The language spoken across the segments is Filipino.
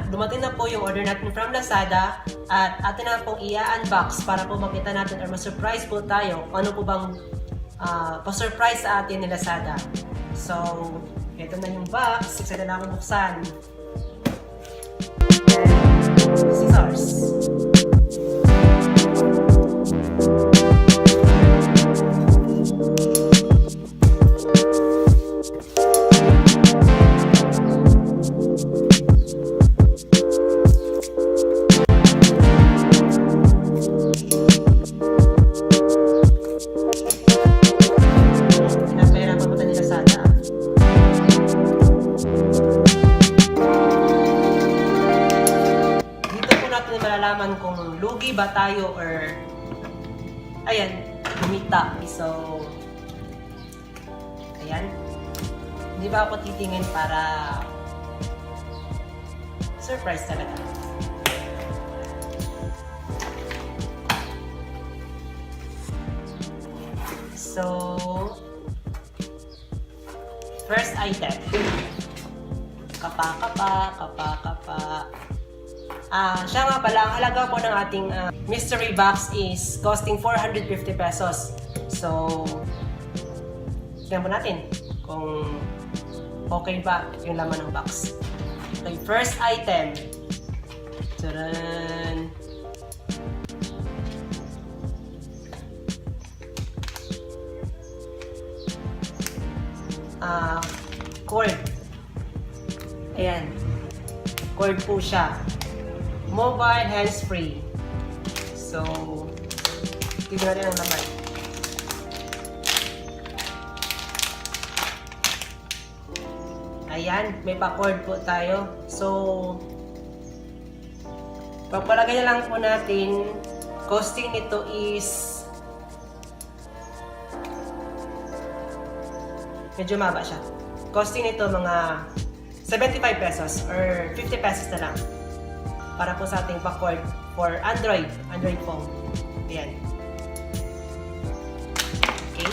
dumating na po yung order natin from Lazada at atin na pong i-unbox para po makita natin or ma-surprise po tayo kung ano po bang pa-surprise sa atin ni Lazada. So, ito na yung box. Excited na akong buksan. Scissors. Malalaman kung lugi ba tayo or ayan, kumita. So ayan, hindi ba ako titingin para surprise talaga. So first item, kapa. Siya nga pala, ang halaga po ng ating mystery box is costing 450 pesos. So, tignan po natin kung okay ba yung laman ng box. So, yung first item. Taran! Cord. Ayan. Cord po siya. Mobile hands-free. So, tignan natin ang laman. Ayan, may pa-cord po tayo. So, pagpalagay na lang po natin, costing nito is medyo maba siya. Costing nito mga 75 pesos or 50 pesos na lang. Para po sa ating pa-cord for Android phone. Ayan. Okay.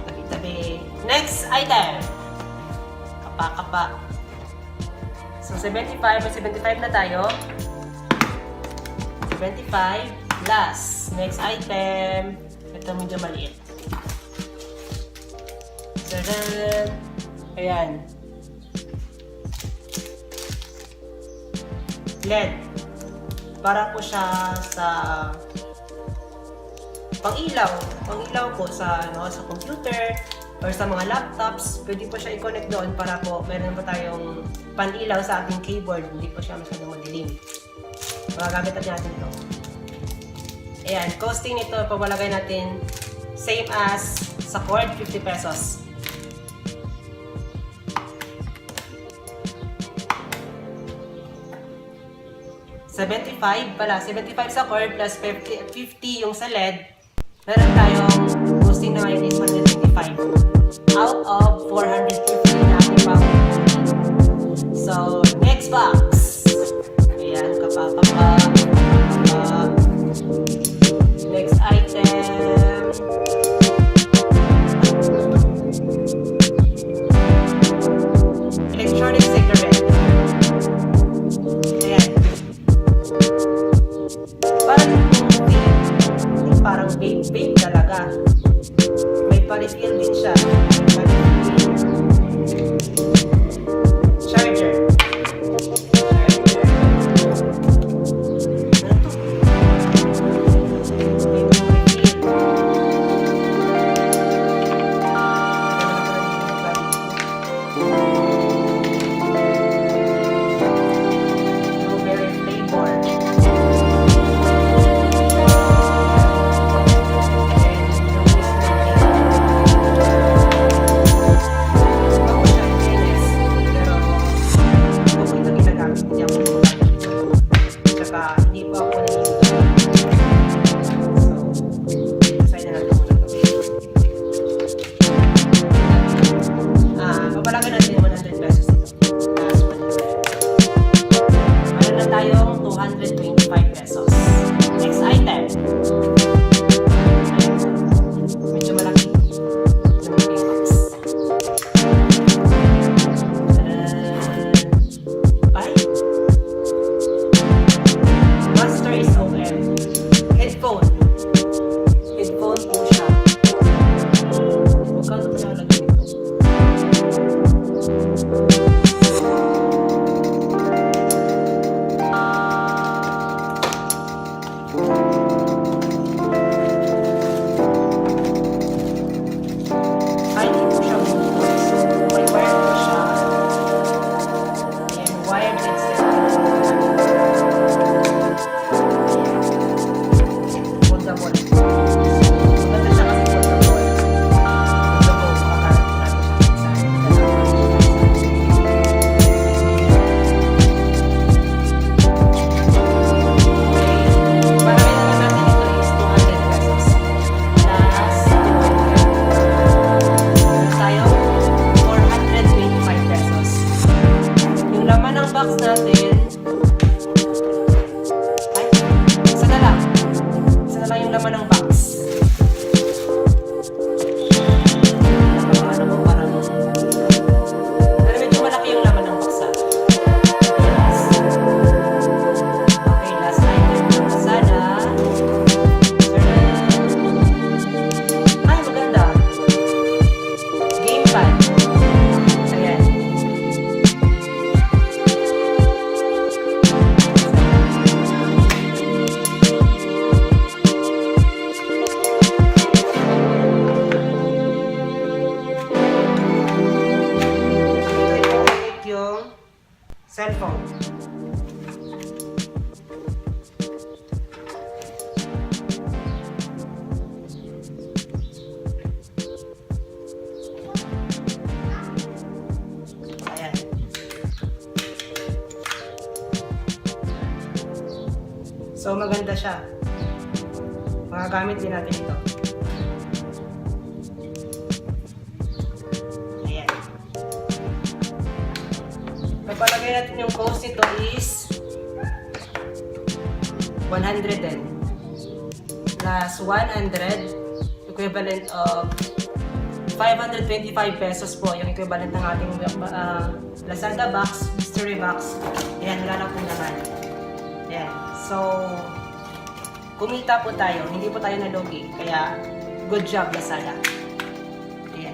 Tabi-tabi. Next item. Kapa. So, 75. May 75 na tayo. 75 plus. Next item. Ito medyo maliit. So, then, ayan. LED. Para po siya sa pang-ilaw po sa sa computer or sa mga laptops. Pwede po siya i-connect doon para po meron po tayong pan-ilaw sa ating keyboard. Hindi po siya masyadong madilim. Magagamit natin ito. Ayan, costing nito pagwalagay natin same as sa cord, 50 pesos. $75 pala. 75 sa cord plus 50 yung sa LED. Meron tayong costing na ngayon is 125 out of 450 na ating bago. So, next box. Ayan, kapa. Next item. Electronic cigarette. Parang vape talaga. May pa-refill din siya. Charger. So maganda siya. Magagamit din natin ito. Ayan. Kapalagay natin yung cost nito is 100 din. Plus 100, equivalent of 525 pesos po yung equivalent ng ating Lazada box, mystery box. Ayan, wala lang po naman. Ayan. So, kumita po tayo. Hindi po tayo nalugi. Kaya, good job, Lazada. Ayan.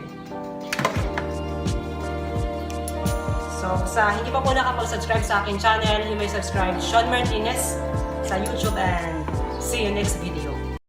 So, sa hindi pa po nakapag-subscribe sa aking channel, you may subscribe Sean Martinez sa YouTube and see you next video.